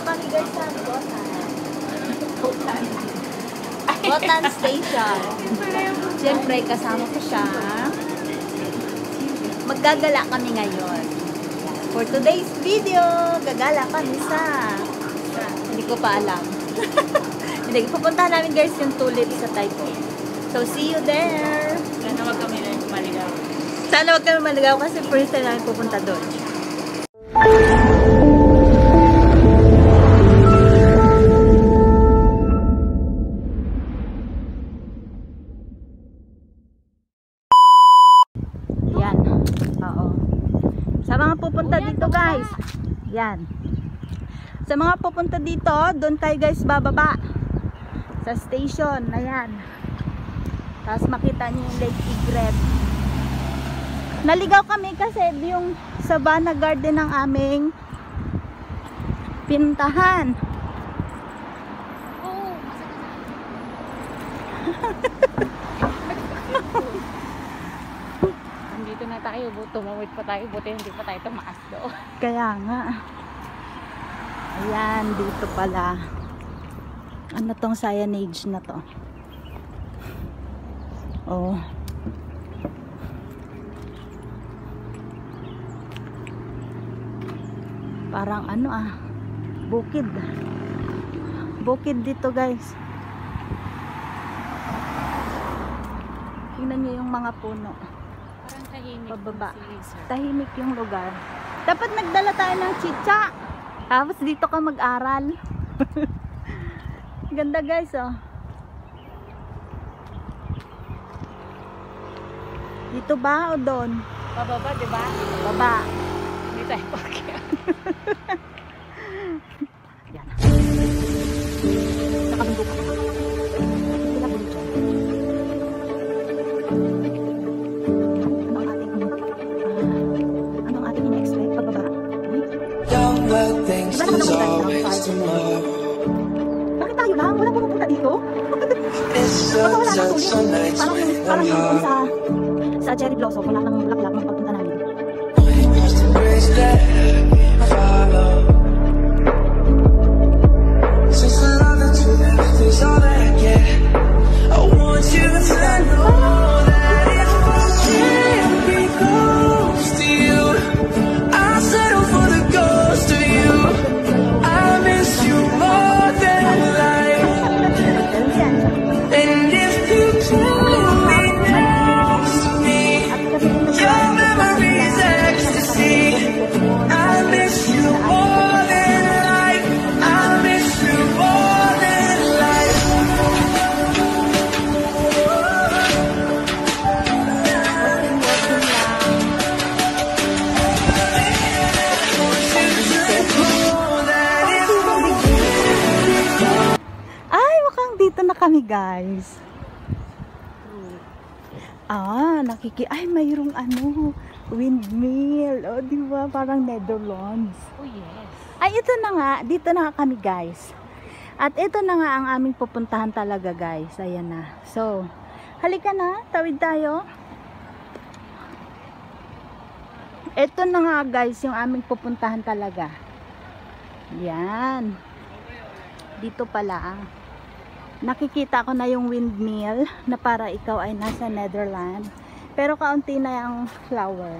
kami guys sa Botan Station. Siyempre, kasama ko siya. Maggagala kami ngayon. For today's video, gagala kami sa hindi ko pa alam. Hindi, pupuntahan namin guys yung tulip sa Taipei. So, see you there. Sana wag kami maligaw. Sana wag kami maligaw kasi first time namin pupunta doon. Yan. Oo. Sa mga pupunta dito guys. Yan. Sa mga pupunta dito, doon tayo guys bababa. Sa station. Ayan. Tapos makita niyo yung Lake Tigret. Naligaw kami kasi yung Savannah Garden ang aming pinuntahan. Oh, Nandito na tayo, tumawid pa tayo, buti hindi pa tayo tumaas doon. Kaya nga. Ayan, dito pala. Ano tong signage na to? Oh. Parang ano bukid. Bukid dito guys. Tingnan niyo yung mga puno. Parang tahimik. Pababa. Tahimik yung lugar. Dapat nagdala tayo ng chicha. Tapos dito ka mag-aral. Ganda guys oh. Dito ba o doon? Pababa, di ba? Baba. Hindi tayo pakyat. Yan. Sa kabundok. Sila po dito. Anong ating ina-expect pagbaba? Don't let things always tomorrow. Bakit tayo lang? Walang pumupunta dito? It's so tough some nights when I'm hard. Sa Cherry Blossom, wala nang bulaklak ng pagpunta namin. It's the grace that we follow. Since the love that you left is all that I get, I want you to know that if I can't be close to you, I'll settle for the ghost of you. I miss you more than life. And if you can't be next to me, your memory's ecstasy. I miss you more than life. I miss you more than life. Ay, mukhang dito na kami guys. Ay, mayroong windmill. O, diba? Parang Netherlands. Oh yes. Ay, ito na nga. Dito na kami guys. At ito na nga ang aming pupuntahan talaga guys. Ayan na. So, halika na. Tawid tayo. Ito na nga guys yung aming pupuntahan talaga. Yan. Dito pala. Nakikita ko na yung windmill na para ikaw ay nasa Netherlands. Pero kaunti na yung flower.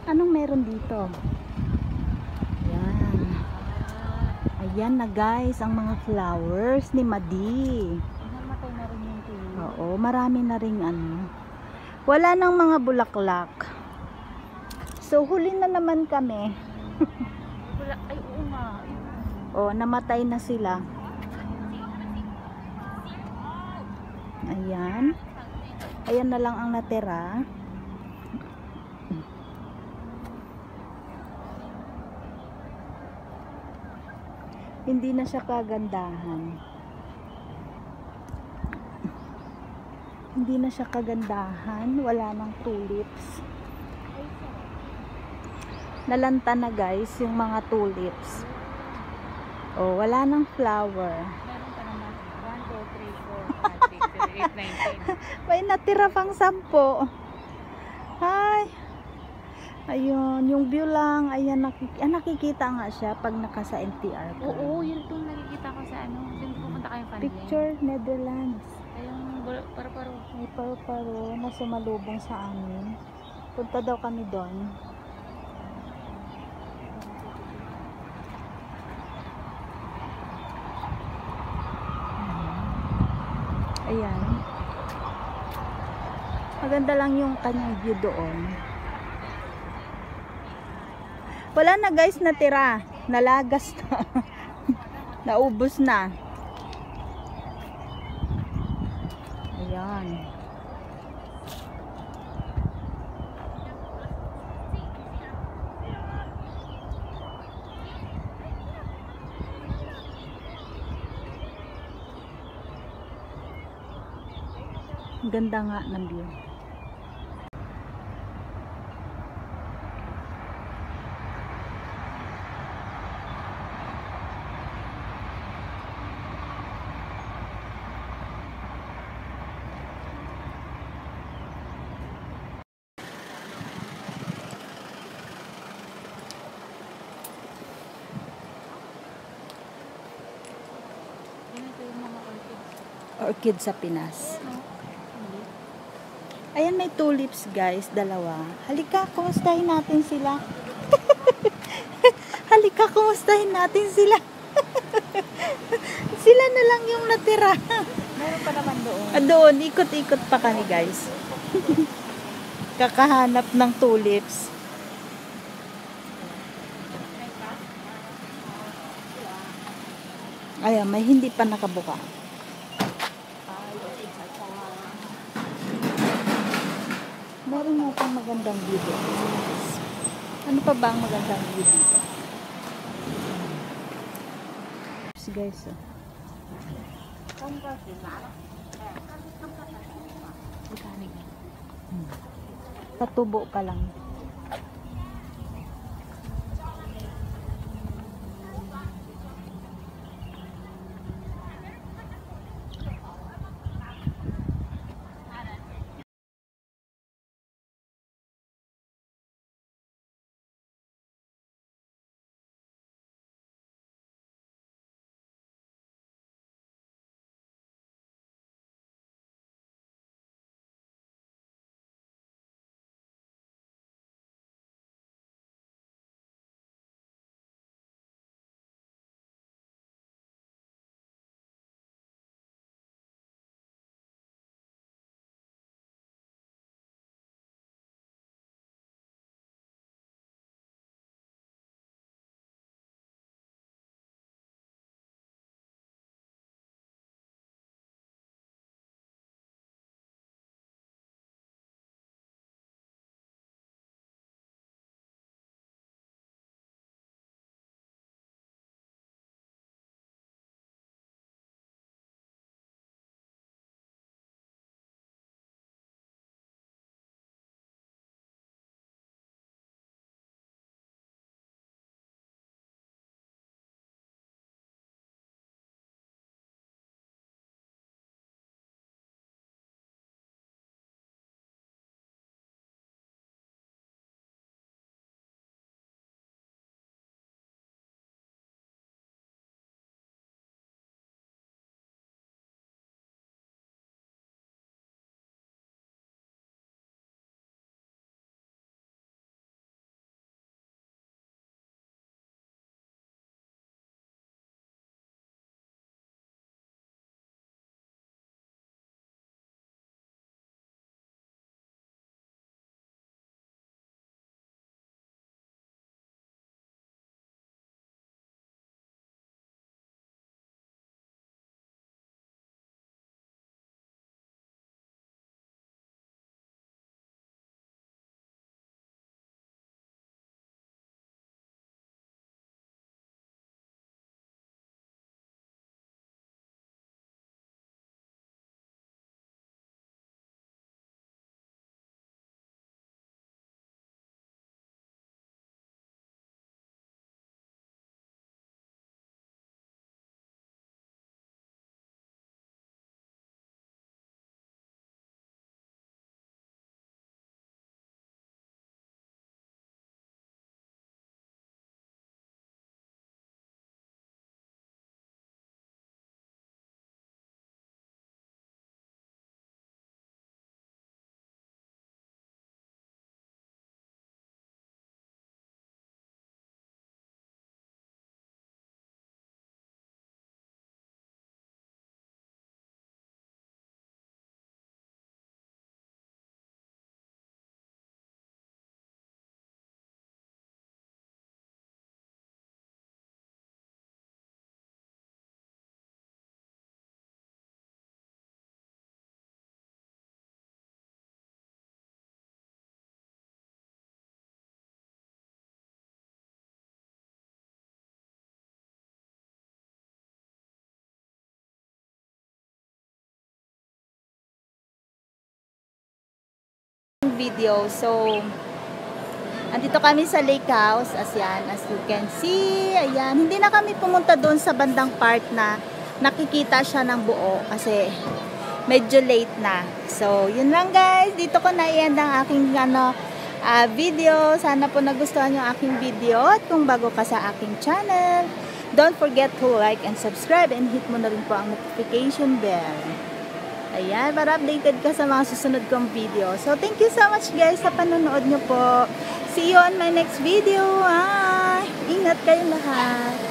Anong meron dito? Yan. Ayan na guys ang mga flowers ni Madi. Namatay na rin yung tuloy. Oo, marami na ring wala nang mga bulaklak. So huli na naman kami. Ay, oo nga. Oh, namatay na sila. Ayan. Ayan na lang ang natira. Hindi na siya kagandahan. Hindi na siya kagandahan. Wala nang tulips. Nalanta na guys yung mga tulips. Oh, wala nang flower. Meron pa naman. 1, 2, 3, 4, 5, 6, 7, 8, 9, 10. May natira pang 10. Ay. Ayun, yung view lang, ayan, nakikita nga siya pag naka sa NTR ka. Oo, yun itong nakikita ko sa ano. Yung pupunta kayong Fanling. Picture, Netherlands. Ayun, paro-paro. May paro-paro na sumalubong sa amin. Punta daw kami doon. Ayan. Maganda lang yung kanyang view doon. Wala na guys natira. Nalagas na. Naubos na. Ayan. Ganda nga ng view. Yun ito yung mga orchids. Orchid sa Pinas. Ayan, may tulips guys, dalawa. Halika, kumustahin natin sila. Halika, kumustahin natin sila. Sila na lang yung natira. Meron pa naman doon. Doon, ikot-ikot pa kami guys. Kakahanap ng tulips. Ayan, may hindi pa nakabuka. Meron nga pang magandang view dito. Ano pa ba ang magandang view dito? Guys, oh. Patubo pa lang. video. So, andito kami sa lake house. As you can see. Ayan. Hindi na kami pumunta doon sa bandang part na nakikita siya ng buo kasi medyo late na. So, yun lang guys. Dito ko na i-end ang aking video. Sana po nagustuhan yung aking video. At kung bago ka sa aking channel, don't forget to like and subscribe and hit mo na rin po ang notification bell. Ayan, para updated ka sa mga susunod kong video. So, thank you so much guys sa panonood nyo po. See you on my next video. Ingat kayo lahat.